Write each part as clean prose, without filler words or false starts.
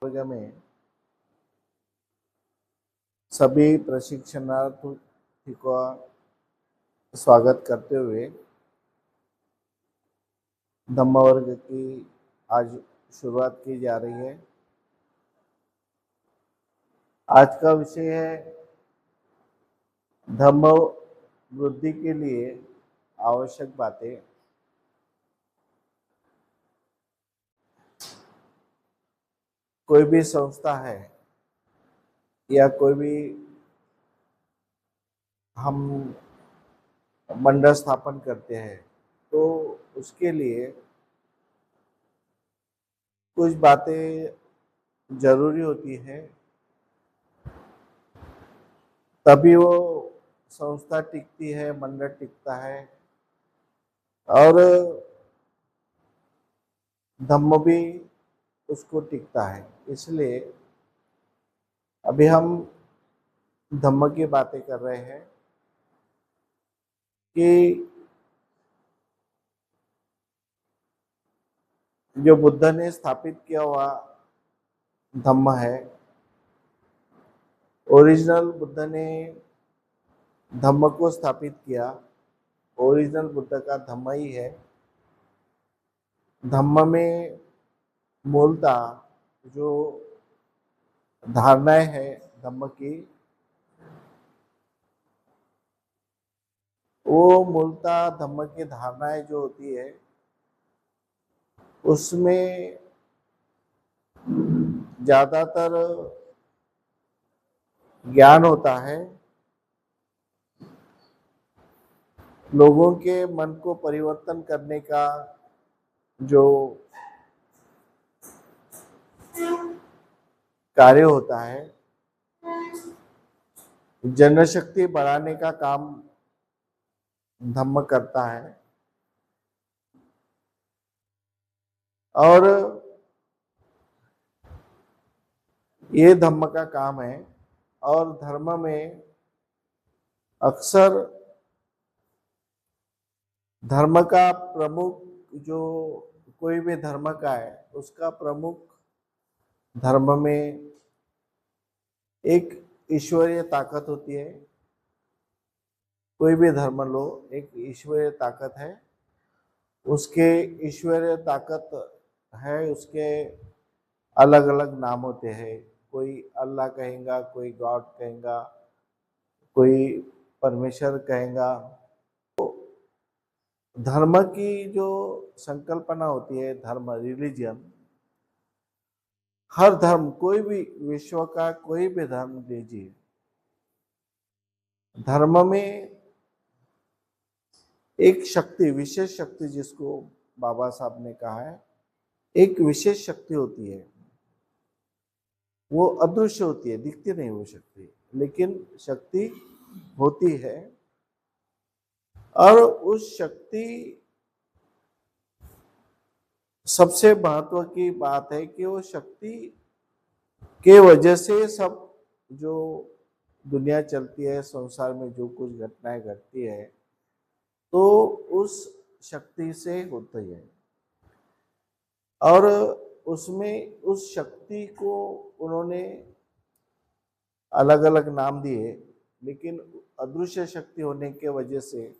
वर्ग में सभी प्रशिक्षणार्थी का स्वागत करते हुए धम्म वर्ग की आज शुरुआत की जा रही है। आज का विषय है धम्म वृद्धि के लिए आवश्यक बातें। कोई भी संस्था है या कोई भी हम मंडल स्थापन करते हैं तो उसके लिए कुछ बातें जरूरी होती है, तभी वो संस्था टिकती है, मंडल टिकता है और धम्म भी उसको टिकता है। इसलिए अभी हम धम्म की बातें कर रहे हैं कि जो बुद्ध ने स्थापित किया हुआ धम्म है, ओरिजिनल बुद्ध ने धम्म को स्थापित किया, ओरिजिनल बुद्ध का धम्म ही है। धम्म में मूलतः जो धारणाएं है धम्म की, वो मूलतः धम्म की धारणाएं जो होती है उसमें ज्यादातर ज्ञान होता है, लोगों के मन को परिवर्तन करने का जो कार्य होता है, जनशक्ति बढ़ाने का काम धम्म करता है। और ये धम्म का काम है। और धर्म में अक्सर धर्म का प्रमुख, जो कोई भी धर्म का है उसका प्रमुख धर्म में एक ईश्वरीय ताकत होती है। कोई भी धर्म लो, एक ईश्वरीय ताकत है, उसके ईश्वरीय ताकत है, उसके अलग अलग नाम होते हैं। कोई अल्लाह कहेगा, कोई गॉड कहेगा, कोई परमेश्वर कहेगा। तो धर्म की जो संकल्पना होती है, धर्म रिलीजन, हर धर्म, कोई भी विश्व का कोई भी धर्म लीजिए, धर्म में एक शक्ति, विशेष शक्ति जिसको बाबा साहब ने कहा है, एक विशेष शक्ति होती है। वो अदृश्य होती है, दिखती नहीं वो शक्ति, लेकिन शक्ति होती है। और उस शक्ति, सबसे महत्व की बात है कि वो शक्ति के वजह से सब जो दुनिया चलती है, संसार में जो कुछ घटनाएं घटती है, तो उस शक्ति से होती है। और उसमें उस शक्ति को उन्होंने अलग अलग नाम दिए, लेकिन अदृश्य शक्ति होने के वजह से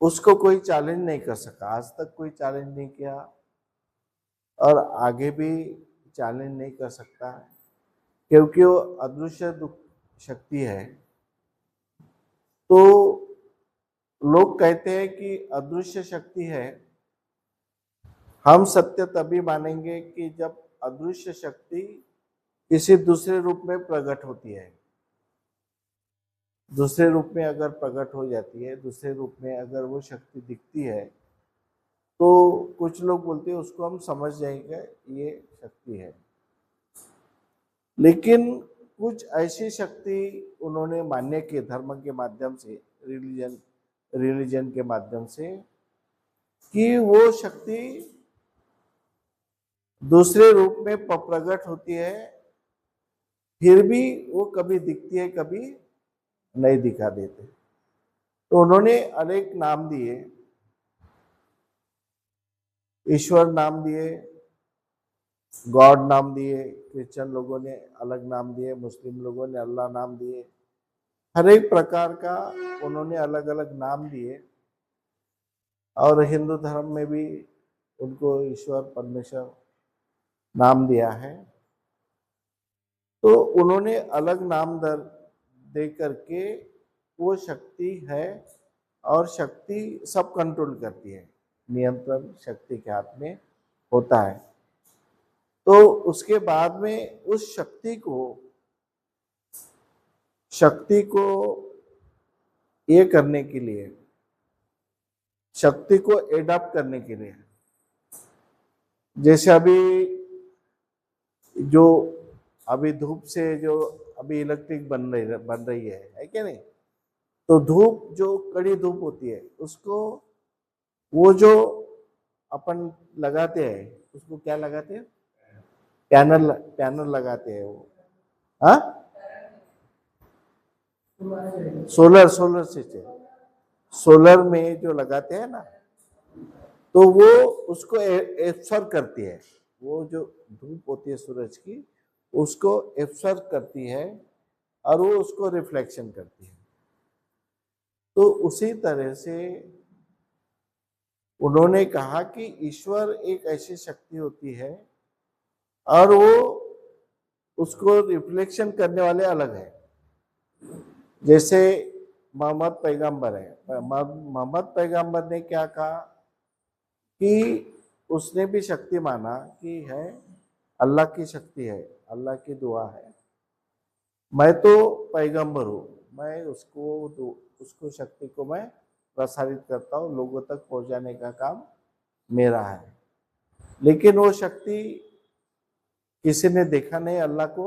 उसको कोई चैलेंज नहीं कर सका। आज तक कोई चैलेंज नहीं किया और आगे भी चैलेंज नहीं कर सकता, क्योंकि वो अदृश्य शक्ति है। तो लोग कहते हैं कि अदृश्य शक्ति है। हम सत्य तभी मानेंगे कि जब अदृश्य शक्ति किसी दूसरे रूप में प्रकट होती है। दूसरे रूप में अगर प्रकट हो जाती है, दूसरे रूप में अगर वो शक्ति दिखती है, तो कुछ लोग बोलते हैं उसको हम समझ जाएंगे ये शक्ति है। लेकिन कुछ ऐसी शक्ति उन्होंने मान्य की धर्म के माध्यम से, रिलीजन के माध्यम से, कि वो शक्ति दूसरे रूप में प्रकट होती है, फिर भी वो कभी दिखती है, कभी नहीं दिखा देते। तो उन्होंने अनेक नाम दिए, ईश्वर नाम दिए, गॉड नाम दिए, क्रिश्चियन लोगों ने अलग नाम दिए, मुस्लिम लोगों ने अल्लाह नाम दिए, हर एक प्रकार का उन्होंने अलग अलग नाम दिए। और हिंदू धर्म में भी उनको ईश्वर परमेश्वर नाम दिया है। तो उन्होंने अलग नाम दे करके वो शक्ति है, और शक्ति सब कंट्रोल करती है, नियंत्रण शक्ति के हाथ में होता है। तो उसके बाद में उस शक्ति को ये करने के लिए, शक्ति को एडॉप्ट करने के लिए, जैसे अभी धूप से जो अभी इलेक्ट्रिक बन रही है क्या नहीं? तो धूप जो कड़ी धूप होती है उसको, वो जो अपन लगाते हैं उसको क्या लगाते हैं? पैनल लगाते हैं वो, हाँ, सोलर सिस्टम, सोलर में जो लगाते हैं ना, तो वो उसको एब्सॉर्ब करती है। वो जो धूप होती है सूरज की, उसको एब्सॉर्ब करती है और वो उसको रिफ्लेक्शन करती है। तो उसी तरह से उन्होंने कहा कि ईश्वर एक ऐसी शक्ति होती है और वो उसको रिफ्लेक्शन करने वाले अलग है। जैसे मोहम्मद पैगंबर है, मोहम्मद पैगंबर ने क्या कहा कि उसने भी शक्ति माना कि है अल्लाह की शक्ति है, अल्लाह की दुआ है, मैं तो पैगंबर हूँ, मैं उसको शक्ति को मैं प्रसारित करता हूँ, लोगों तक पहुंचाने का काम मेरा है। लेकिन वो शक्ति किसी ने देखा नहीं अल्लाह को,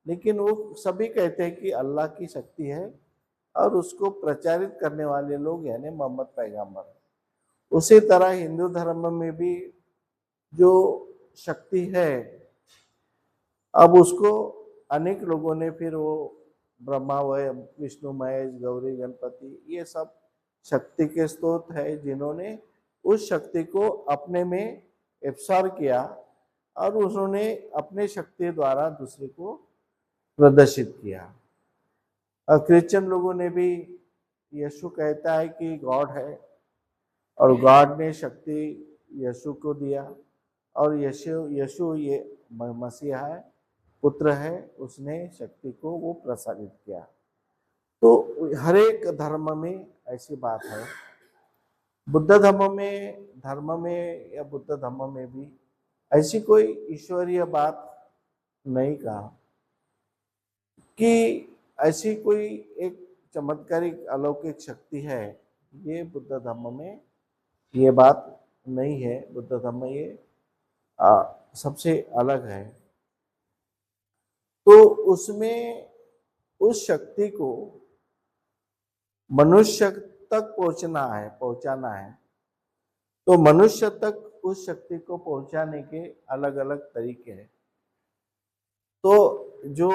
लेकिन वो सभी कहते हैं कि अल्लाह की शक्ति है, और उसको प्रचारित करने वाले लोग यानी मोहम्मद पैगंबर है। उसी तरह हिंदू धर्म में भी जो शक्ति है, अब उसको अनेक लोगों ने फिर वो ब्रह्मा विष्णु महेश गौरी गणपति ये सब शक्ति के स्रोत है, जिन्होंने उस शक्ति को अपने में एब्सॉर्ब किया और उन्होंने अपने शक्ति द्वारा दूसरे को प्रदर्शित किया। और क्रिश्चियन लोगों ने भी, यीशु कहता है कि गॉड है और गॉड ने शक्ति यीशु को दिया, और यीशु ये मसीहा है, पुत्र है, उसने शक्ति को वो प्रसारित किया। तो हर एक धर्म में ऐसी बात है। बुद्ध धर्म में या बुद्ध धर्म में भी ऐसी कोई ईश्वरीय बात नहीं कहा कि ऐसी कोई एक चमत्कारिक अलौकिक शक्ति है, ये बुद्ध धर्म में ये बात नहीं है। बुद्ध धर्म ये सबसे अलग है। तो उसमें उस शक्ति को मनुष्य तक पहुंचाना है। तो मनुष्य तक उस शक्ति को पहुंचाने के अलग अलग तरीके हैं। तो जो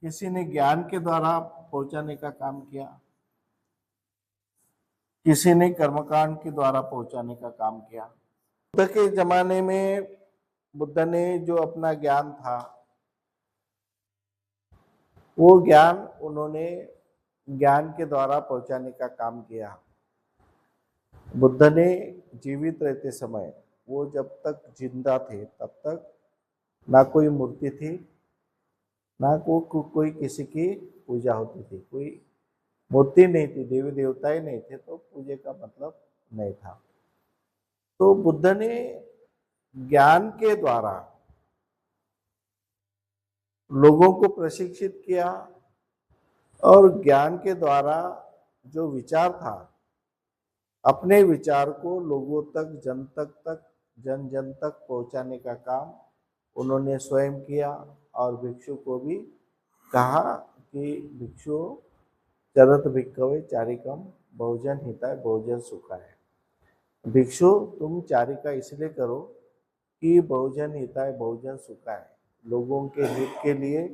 किसी ने ज्ञान के द्वारा पहुंचाने का काम किया, किसी ने कर्मकांड के द्वारा पहुंचाने का काम किया। बुद्ध के जमाने में बुद्ध ने जो अपना ज्ञान था, वो ज्ञान उन्होंने ज्ञान के द्वारा पहुंचाने का काम किया। बुद्ध ने जीवित रहते समय, वो जब तक जिंदा थे तब तक ना कोई मूर्ति थी, ना कोई किसी की पूजा होती थी, कोई मूर्ति नहीं थी, देवी देवता ही नहीं थे, तो पूजे का मतलब नहीं था। तो बुद्ध ने ज्ञान के द्वारा लोगों को प्रशिक्षित किया, और ज्ञान के द्वारा जो विचार था, अपने विचार को लोगों तक जन जन तक पहुंचाने का काम उन्होंने स्वयं किया। और भिक्षु को भी कहा कि भिक्षु चरत भिक्खवे चारिकम बहुजन हिताय बहुजन सुखाय। भिक्षु तुम चारिका इसलिए करो कि बहुजन हिताय बहुजन सुखाय, लोगों के हित के लिए,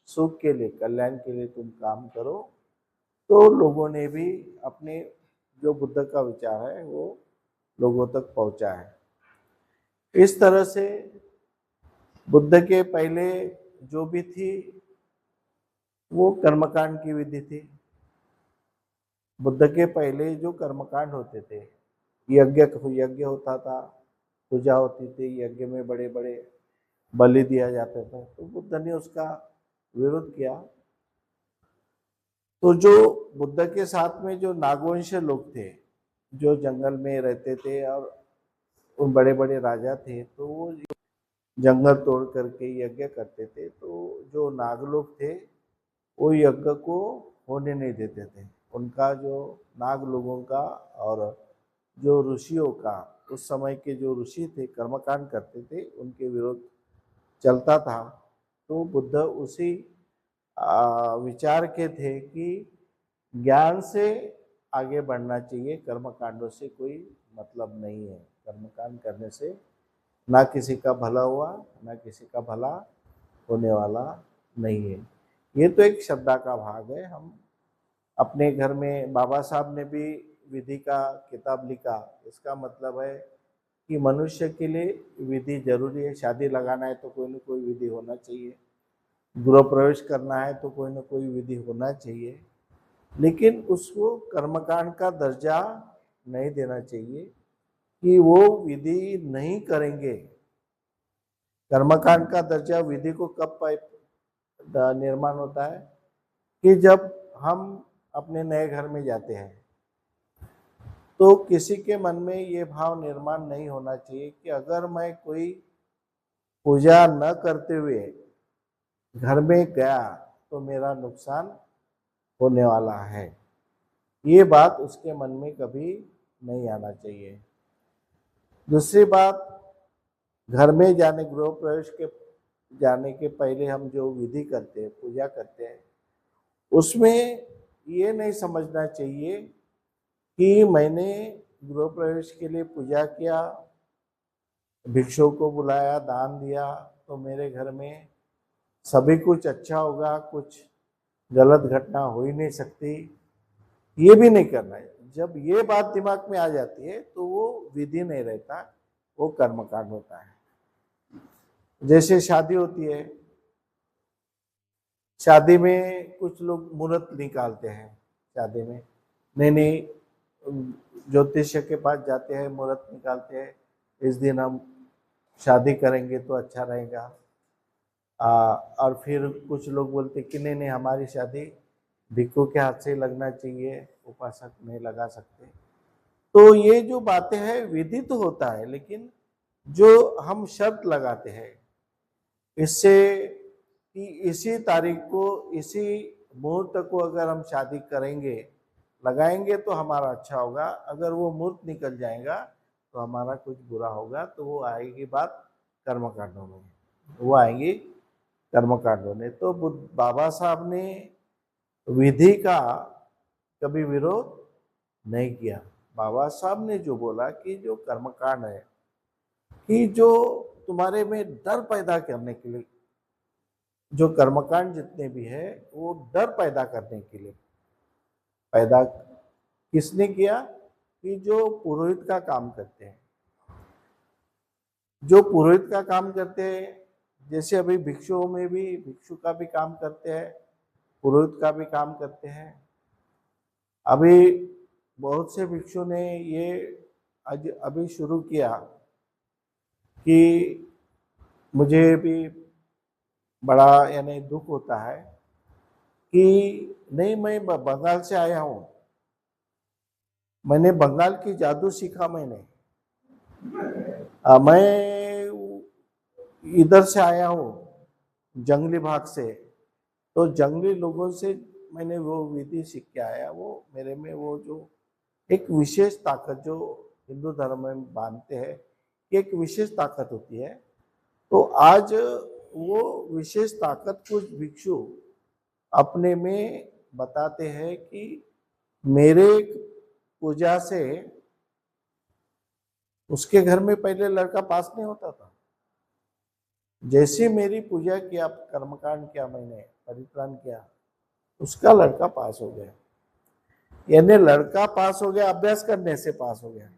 सुख के लिए, कल्याण के लिए तुम काम करो। तो लोगों ने भी अपने जो बुद्ध का विचार है वो लोगों तक पहुंचा है। इस तरह से बुद्ध के पहले जो भी थी वो कर्मकांड की विधि थी। बुद्ध के पहले जो कर्मकांड होते थे, यज्ञ यज्ञ होता था, पूजा होती थी, यज्ञ में बड़े बड़े बलि दिया जाता था, तो बुद्ध ने उसका विरोध किया। तो जो बुद्ध के साथ में जो नागवंश लोग थे, जो जंगल में रहते थे और उन बड़े बड़े राजा थे, तो वो जंगल तोड़ करके यज्ञ करते थे। तो जो नाग लोग थे वो यज्ञ को होने नहीं देते थे। उनका जो नाग लोगों का और जो ऋषियों का, उस समय के जो ऋषि थे कर्मकांड करते थे, उनके विरोध चलता था। तो बुद्ध उसी विचार के थे कि ज्ञान से आगे बढ़ना चाहिए, कर्मकांडों से कोई मतलब नहीं है। कर्मकांड करने से ना किसी का भला हुआ, ना किसी का भला होने वाला नहीं है। ये तो एक श्रद्धा का भाग है। हम अपने घर में, बाबा साहब ने भी विधि का किताब लिखा, इसका मतलब है कि मनुष्य के लिए विधि जरूरी है। शादी लगाना है तो कोई ना कोई विधि होना चाहिए, गृह प्रवेश करना है तो कोई ना कोई विधि होना चाहिए, लेकिन उसको कर्मकांड का दर्जा नहीं देना चाहिए कि वो विधि नहीं करेंगे। कर्मकांड का दर्जा विधि को कब निर्माण होता है कि जब हम अपने नए घर में जाते हैं, तो किसी के मन में ये भाव निर्माण नहीं होना चाहिए कि अगर मैं कोई पूजा न करते हुए घर में गया तो मेरा नुकसान होने वाला है। ये बात उसके मन में कभी नहीं आना चाहिए। दूसरी बात, घर में जाने, गृह प्रवेश के जाने के पहले हम जो विधि करते हैं, पूजा करते हैं, उसमें ये नहीं समझना चाहिए कि मैंने गृह प्रवेश के लिए पूजा किया, भिक्षुओं को बुलाया, दान दिया, तो मेरे घर में सभी कुछ अच्छा होगा, कुछ गलत घटना हो ही नहीं सकती। ये भी नहीं करना है। जब ये बात दिमाग में आ जाती है तो वो विधि नहीं रहता, वो कर्मकांड होता है। जैसे शादी होती है, शादी में कुछ लोग मुहूर्त निकालते हैं। शादी में नहीं ज्योतिष के पास जाते हैं, मुहूर्त निकालते हैं, इस दिन हम शादी करेंगे तो अच्छा रहेगा। और फिर कुछ लोग बोलते कि नहीं हमारी शादी भिक्षु के हाथ से लगना चाहिए, उपासक नहीं लगा सकते। तो ये जो बातें हैं, विधि तो होता है, लेकिन जो हम शर्त लगाते हैं इससे कि इसी तारीख को, इसी मुहूर्त को अगर हम शादी करेंगे, लगाएंगे तो हमारा अच्छा होगा, अगर वो मुहूर्त निकल जाएगा तो हमारा कुछ बुरा होगा, तो वो आएगी बात कर्मकांडों में, वो आएंगी कर्मकांडों में। तो बाबा साहब ने विधि का कभी विरोध नहीं किया। बाबा साहब ने जो बोला कि जो कर्मकांड है, कि जो तुम्हारे में डर पैदा करने के लिए, जो कर्मकांड जितने भी है वो डर पैदा करने के लिए पैदा किसने किया? कि जो पुरोहित का काम करते हैं, जो पुरोहित का काम करते हैं, जैसे अभी भिक्षुओं में भी भिक्षु का भी काम करते हैं, पुरोहित का भी काम करते हैं। अभी बहुत से भिक्षु ने ये अभी शुरू किया कि मुझे भी बड़ा यानी दुख होता है कि नहीं, मैं बंगाल से आया हूँ, मैंने बंगाल की जादू सीखा, मैं इधर से आया हूँ जंगली भाग से, तो जंगली लोगों से मैंने वो विधि सीख के आया। वो मेरे में वो जो एक विशेष ताकत जो हिंदू धर्म में मानते हैं कि एक विशेष ताकत होती है, तो आज वो विशेष ताकत कुछ भिक्षु अपने में बताते हैं कि मेरे पूजा से उसके घर में पहले लड़का पास नहीं होता था, जैसे मेरी पूजा किया, कर्मकांड किया, मैंने परित्राण किया, उसका लड़का पास हो गया। यानी लड़का पास हो गया, अभ्यास करने से पास हो गया,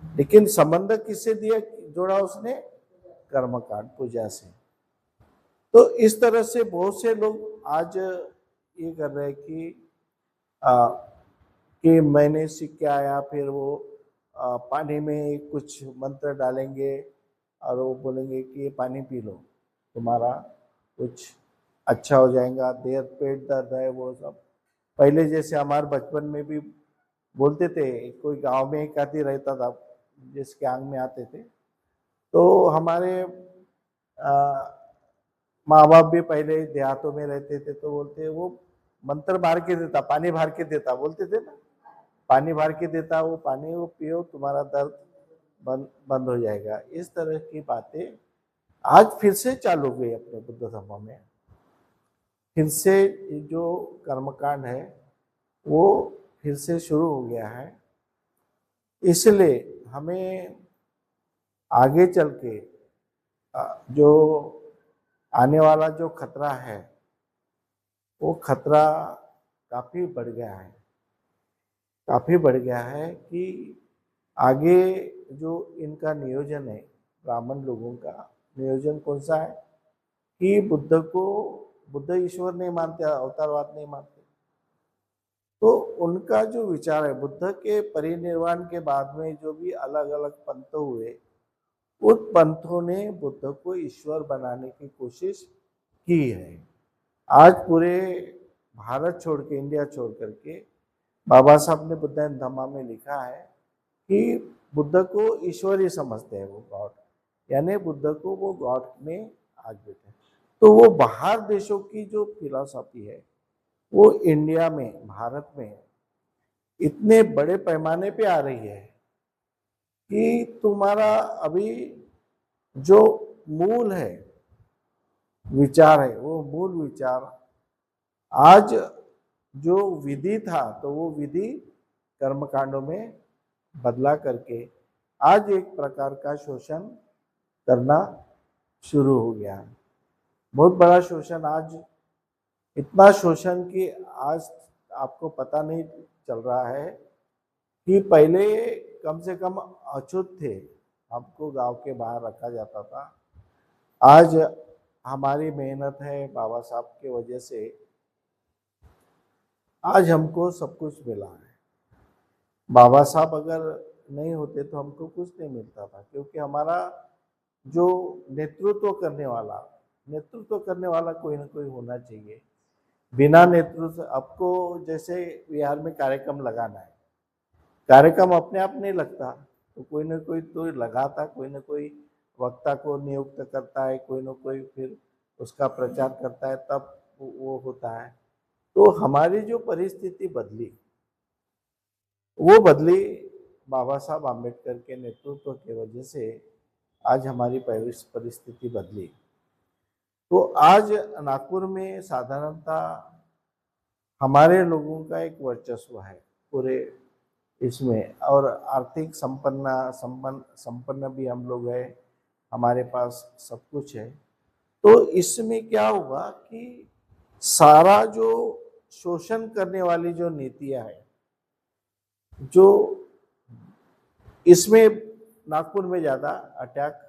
लेकिन संबंध किससे दिया, जोड़ा उसने? कर्मकांड, पूजा से। तो इस तरह से बहुत से लोग आज ये कर रहे हैं कि मैंने सीख के आया, फिर वो पानी में कुछ मंत्र डालेंगे और वो बोलेंगे कि ये पानी पी लो, तुम्हारा कुछ अच्छा हो जाएगा, देर पेट दर्द है वो सब। पहले जैसे हमारे बचपन में भी बोलते थे, कोई गांव में एक आदमी रहता था जिसके आंग में आते थे, तो हमारे माँ बाप भी पहले देहातों में रहते थे, तो बोलते वो मंत्र भर के देता, पानी भर के देता, बोलते थे ना, पानी भर के देता, वो पानी वो पियो, तुम्हारा दर्द बंद हो जाएगा। इस तरह की बातें आज फिर से चालू हुई अपने बुद्ध धर्म में। फिर से जो कर्मकांड है वो फिर से शुरू हो गया है। इसलिए हमें आगे चल के जो आने वाला जो खतरा है वो खतरा काफी बढ़ गया है, काफी बढ़ गया है कि आगे जो इनका नियोजन है, ब्राह्मण लोगों का नियोजन कौन सा है कि बुद्ध ईश्वर नहीं मानते, अवतारवाद नहीं मानते, तो उनका जो विचार है, बुद्ध के परिनिर्वाण के बाद में जो भी अलग अलग पंथ हुए, उन पंथों ने बुद्ध को ईश्वर बनाने की कोशिश की है। आज पूरे भारत छोड़ के, इंडिया छोड़ करके बाबा साहब ने बुद्ध एंड धम्मा में लिखा है कि बुद्ध को ईश्वर ही समझते हैं, वो गॉड, यानी बुद्ध को वो गॉड में आज बैठे। तो वो बाहर देशों की जो फिलॉसफी है वो इंडिया में, भारत में इतने बड़े पैमाने पे आ रही है कि तुम्हारा अभी जो मूल है विचार है, वो मूल विचार आज जो विधि था, तो वो विधि कर्मकांडों में बदला करके आज एक प्रकार का शोषण करना शुरू हो गया है। बहुत बड़ा शोषण, आज इतना शोषण कि आज आपको पता नहीं चल रहा है कि पहले कम से कम अछूत थे, हमको गांव के बाहर रखा जाता था। आज हमारी मेहनत है, बाबा साहब की वजह से आज हमको सब कुछ मिला है। बाबा साहब अगर नहीं होते तो हमको कुछ नहीं मिलता था, क्योंकि हमारा जो नेतृत्व करने वाला कोई ना कोई होना चाहिए। बिना नेतृत्व, आपको जैसे बिहार में कार्यक्रम लगाना है, कार्यक्रम अपने आप नहीं लगता, तो कोई ना कोई तो लगाता, कोई ना कोई वक्ता को नियुक्त करता है, कोई ना कोई फिर उसका प्रचार करता है, तब वो होता है। तो हमारी जो परिस्थिति बदली, वो बदली बाबा साहब आम्बेडकर के नेतृत्व की वजह से आज हमारी परिस्थिति बदली। तो आज नागपुर में साधारणतः हमारे लोगों का एक वर्चस्व है पूरे इसमें, और आर्थिक संपन्न भी हम लोग हैं, हमारे पास सब कुछ है। तो इसमें क्या हुआ कि सारा जो शोषण करने वाली जो नीतियां है, जो इसमें नागपुर में ज्यादा अटैक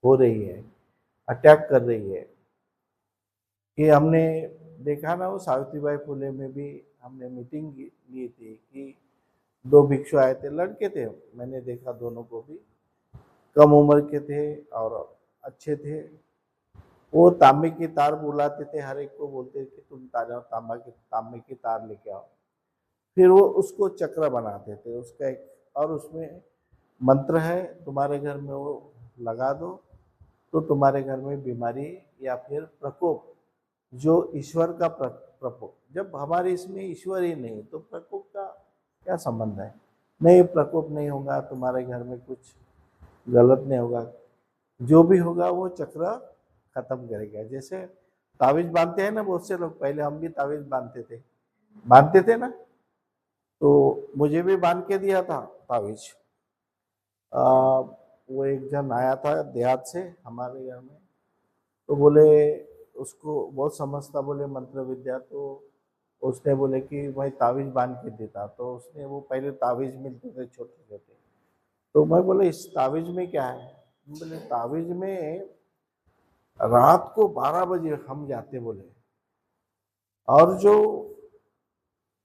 हो रही है, अटैक कर रही है। कि हमने देखा ना, वो सावित्रीबाई फुले में भी हमने मीटिंग ली थी कि 2 भिक्षु आए थे, लड़के थे, मैंने देखा दोनों को भी कम उम्र के थे और अच्छे थे। वो तांबे की तार बुलाते थे, हर एक को बोलते कि तुम तांबे की तार लेके आओ, फिर वो उसको चक्र बनाते थे, उसका एक और उसमें मंत्र है, तुम्हारे घर में वो लगा दो तो तुम्हारे घर में बीमारी या फिर प्रकोप, जो ईश्वर का प्रकोप, जब हमारे इसमें ईश्वर ही नहीं तो प्रकोप का क्या संबंध है। नहीं, प्रकोप नहीं होगा, तुम्हारे घर में कुछ गलत नहीं होगा, जो भी होगा वो चक्र खत्म करेगा। जैसे ताबीज बांधते हैं ना बहुत से लोग, पहले हम भी ताबीज बांधते थे ना, तो मुझे भी बांध के दिया था ताबीज। वो एक जन आया था देहात से हमारे घर में, तो बोले उसको बहुत समझता, बोले मंत्र विद्या, तो उसने बोले कि भाई ताबीज बांध के देता, तो उसने वो पहले ताबीज मिलते थे छोटे छोटे, तो मैं बोले इस ताबीज में क्या है, बोले ताबीज में रात को 12 बजे हम जाते बोले। और जो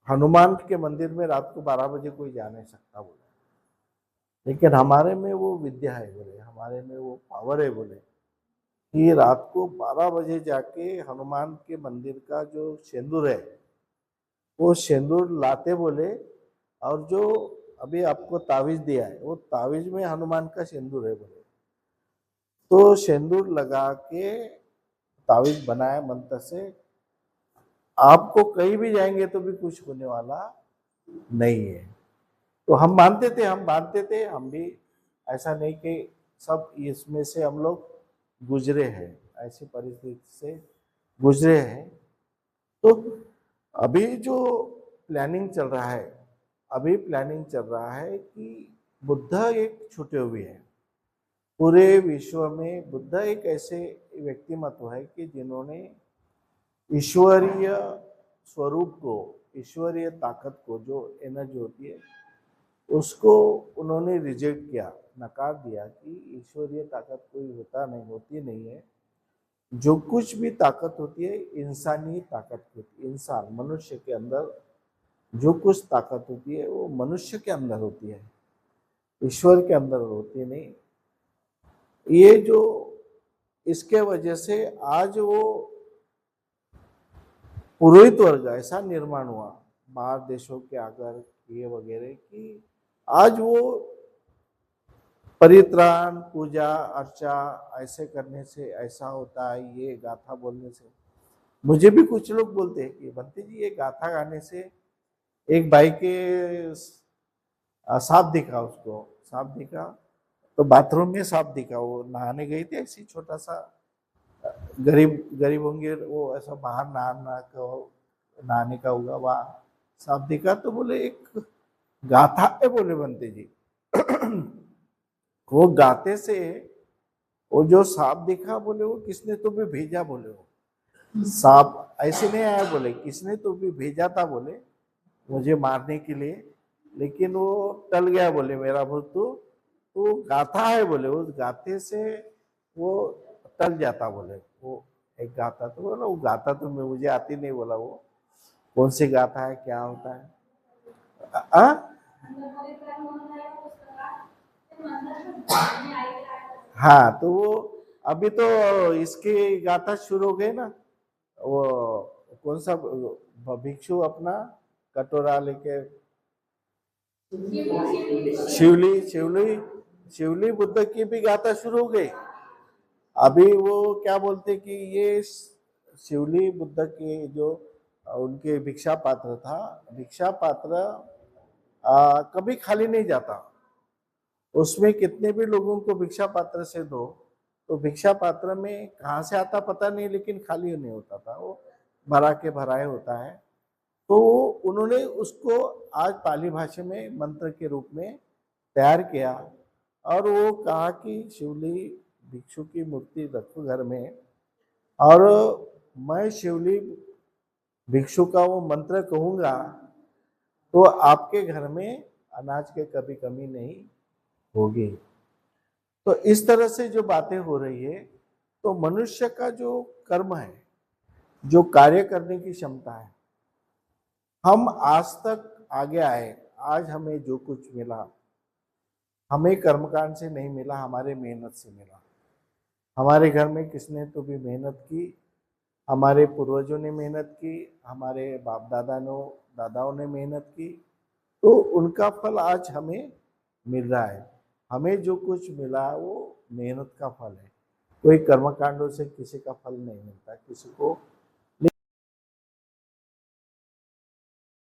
हनुमान के मंदिर में रात को 12 बजे कोई जा नहीं सकता बोले, लेकिन हमारे में वो विद्या है बोले, हमारे में वो पावर है बोले कि रात को 12 बजे जाके हनुमान के मंदिर का जो सिंदूर है वो सिंदूर लाते बोले। और जो अभी आपको तावीज दिया है वो तावीज में हनुमान का सिंदूर है बोले। तो सिंदूर लगा के तावीज बनाया मंत्र से, आपको कहीं भी जाएंगे तो भी कुछ होने वाला नहीं है। तो हम मानते थे, हम मानते थे, हम भी ऐसा नहीं कि सब इसमें से हम लोग गुजरे हैं, ऐसी परिस्थिति से गुजरे हैं। तो अभी जो प्लानिंग चल रहा है, अभी प्लानिंग चल रहा है कि बुद्ध एक छूटे हुए हैं। पूरे विश्व में बुद्ध एक ऐसे व्यक्तिमत्व है कि जिन्होंने ईश्वरीय स्वरूप को, ईश्वरीय ताकत को, जो एनर्जी होती है उसको उन्होंने रिजेक्ट किया, नकार दिया कि ईश्वरीय ताकत कोई होती नहीं है। जो कुछ भी ताकत होती है इंसानी ताकत होती है। इंसान, मनुष्य के अंदर जो कुछ ताकत होती है वो मनुष्य के अंदर होती है, ईश्वर के अंदर होती नहीं। ये जो इसके वजह से आज वो पुरोहित वर्ग ऐसा निर्माण हुआ बाहर देशों के आकर ये वगैरह कि आज वो परित्राण, पूजा अर्चा ऐसे करने से ऐसा होता है, ये गाथा बोलने से। मुझे भी कुछ लोग बोलते हैं कि बंटी जी ये गाथा गाने से, एक भाई के सांप दिखा, उसको सांप दिखा तो बाथरूम में सांप दिखा, वो नहाने गई थी, ऐसी छोटा सा गरीब होंगे वो, ऐसा बाहर नहाने का होगा, वहाँ सांप दिखा तो बोले एक गाथा है बोले बंते जी। वो गाते से वो जो सांप दिखा बोले वो किसने तो भी भेजा बोले, वो सांप ऐसे नहीं आया बोले, किसने तो भी भेजा था बोले मुझे मारने के लिए, लेकिन वो टल गया बोले मेरा भूत। तो गाथा है बोले, उस गाते से वो टल जाता बोले। वो एक गाथा तो बोला, वो गाथा तो मुझे आती नहीं बोला, वो कौन सी गाथा है, क्या होता है। हाँ तो वो अभी तो इसकी गाथा शुरू हो गई ना, वो कौन सा भिक्षु अपना कटोरा लेके, शिवली शिवली शिवली बुद्ध की भी गाथा शुरू हो गई। अभी वो क्या बोलते कि ये शिवली बुद्ध के जो उनके भिक्षा पात्र था, भिक्षा पात्र कभी खाली नहीं जाता। उसमें कितने भी लोगों को भिक्षा पात्र से दो तो भिक्षा पात्र में कहाँ से आता पता नहीं, लेकिन खाली नहीं होता था, वो भरा के भराए होता है। तो उन्होंने उसको आज पाली भाषा में मंत्र के रूप में तैयार किया और वो कहा कि शिवली भिक्षु की मूर्ति रखो घर में, और मैं शिवली भिक्षु का वो मंत्र कहूँगा तो आपके घर में अनाज के कभी कमी नहीं होगी। तो इस तरह से जो बातें हो रही है, तो मनुष्य का जो कर्म है, जो कार्य करने की क्षमता है, हम आज तक आगे आए, आज हमें जो कुछ मिला हमें कर्मकांड से नहीं मिला, हमारे मेहनत से मिला। हमारे घर में किसने तो भी मेहनत की, हमारे पूर्वजों ने मेहनत की, हमारे बाप दादाओं ने मेहनत की, तो उनका फल आज हमें मिल रहा है। हमें जो कुछ मिला वो मेहनत का फल है, कोई कर्मकांडों से किसी का फल नहीं मिलता, किसी को